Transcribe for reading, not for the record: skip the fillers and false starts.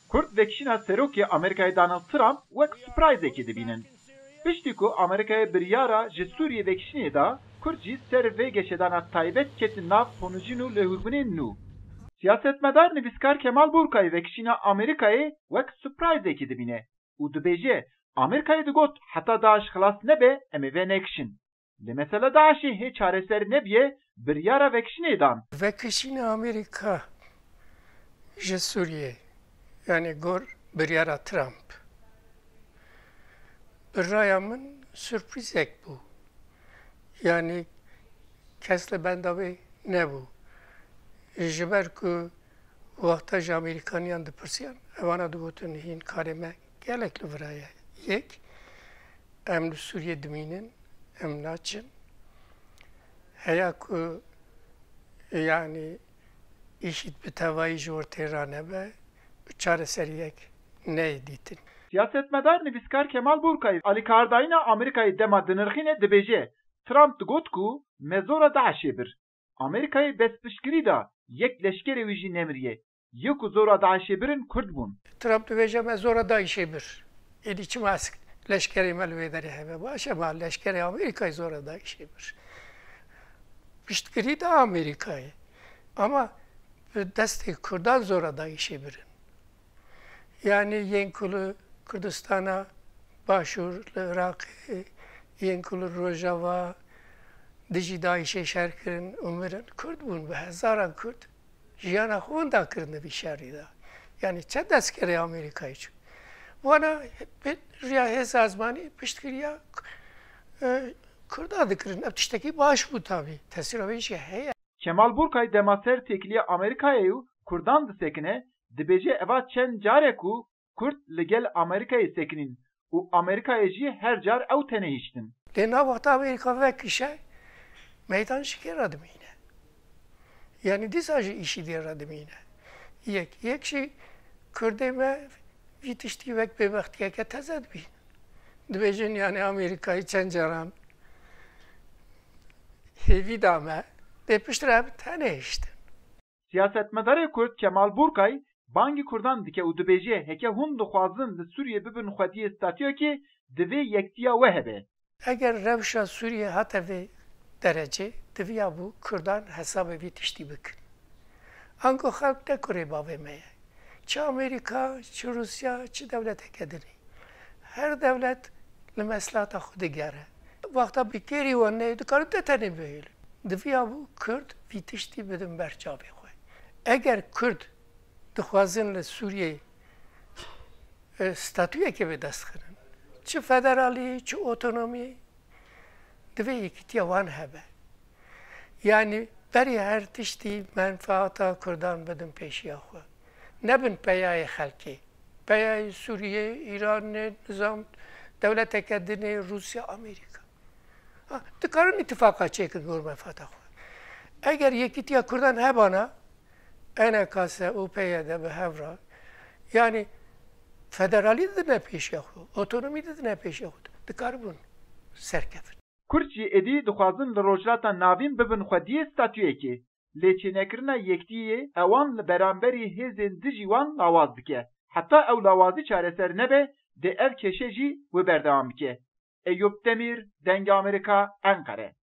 Kurd vekişina serokê Amerîkayê Donald Trump wek surprizekê dibînin. Piştî ku Amerîkaya biryara ji Sûriyê vekişinê da, Kurd jî ser vê geşedana taybet ketin nav ponujin û lêhûrbinên nû. Siyasetmedar nivîskar Kemal Burkay vekişîna Amerîkayê wek surprizekê dibîne û dibêje Amerîkayê digot heta Daeş xilas nebe em ê vê nekişin. Li mesele Daişê hê çareser nebiye biryara vekişinê dan. Vekişîna Amerîka ji Sûriyê yani gor biryara Trump. Bir raya min sürprizek bû. Yani kes li benda wê nebû. Ji ber ku wexta ji Amerîkaniyan dipirsiyan, ewana digotin hîn karê me gelek li vir heye. Yek, em li Sûriyê dimînin, em naçin. Heya ku yani işit bi tevayî ji ortê ranebe, çareseriyek neyê dîtin. Siyasetmedar nivîskar Kemal Burkay alîkardayîna Amerîkayê dema dinirxînê dibêje Trump digot ku me zora Daişê bir. Amerîkayê destpiştgirî da yek leşkerê wî jî nemiriye. Yê ku zora Daişê birin Kurd bûn. Trump dibêje me zora Daişê bir. Êdî çima leşkerê me li wê derê hebe. Baş e ma leşkerê Amerîkayê zora Daişê bir. Piştgirî da Amerîkayê. Ama destê Kurdan zora Daişê birin. Yani yên ku li Kurdistana başûr li Iraqê, yên ku li Rojava dijî Daişê şer kirin û mirin Kurd bûn bi hezaran Kurd. Jiyana xwe da kirin vî şerî da. Yani çend destkerê Amerîkayê çû. Wana riya hêza zimanî piştgiriya Kurda dikirin. Ev tiştekî baş bû tabii. Tesîra wê jî heye. Kemal Burkay dema ser têkiliya Amerîkayê û Kurdan disekine dibêje eva çend carek û Kurd li gel Amerîkayê sekinin û Amerîkayê jî her car ew tenê hiştin. Lê navexta Amerîka vekişe meydan jî gêra dimîne. Yani dîsa jî îşî dêra dimîne. Yek jî Kurdê me vî tiştî wek bêbextiyeke teze dibîn. Dibêjin yani Amerîkayê çend caran hêvî da me dê piştre ev tenê hiştin. Siyasetmedarê Kurd Kemal Burkay bangî Kurdan dike û dibêje heke hûn dixwazin li Sûriyê bibin xwediyê statûyekê divê yektiya we hebe. Eger rewşa Sûriyê hate vê derecê diviya bû Kurdan hesabê vî tiştî bikin. Ango xelk nekurê bavê me ye. Çi Amerîka, çi Rusya, çi dewleteke dinî. Her dewlet li meslahata xwe digere. Wexta bikêrî wan neyê dikarin te tenê bihêlin. Diviya bû Kurd vî tiştî bidin ber çavê xwe. Eger Kurd dixwazin li Sûriyê statûyekê vê dest xirin, çi federalî, çi otonomî, divê yekîtiya wan hebe. Yani berî her tiştî menfaata Kurdan bidin pêşiya xwe. Nebin peyayê xelkê. Peyayê Sûriyê, İranê, nizam, dewleteke dinê, Rusya, Amerîka. Dikarin îtifaka çêkin gor menfaata xwe. Eger yekîtiya Kurdan hebana, enekase û peyê de bi hev ra, yani federalî didine pêşiya xwe, otonomî didine pêşiya xwe. Dikaribûn serkevin. Kurd jî êdî dixwazin li rojhilata navîn bibin xwediyê statûyekê. Lê çênekirina yektiyê ewan li beramberî hêzên dijî wan lawaz dike. Heta ew lawazî çareser nebe, dê ev keşe jî wê berdewam bike. Eyüp Demir, Dengê Amerîka, Enkare.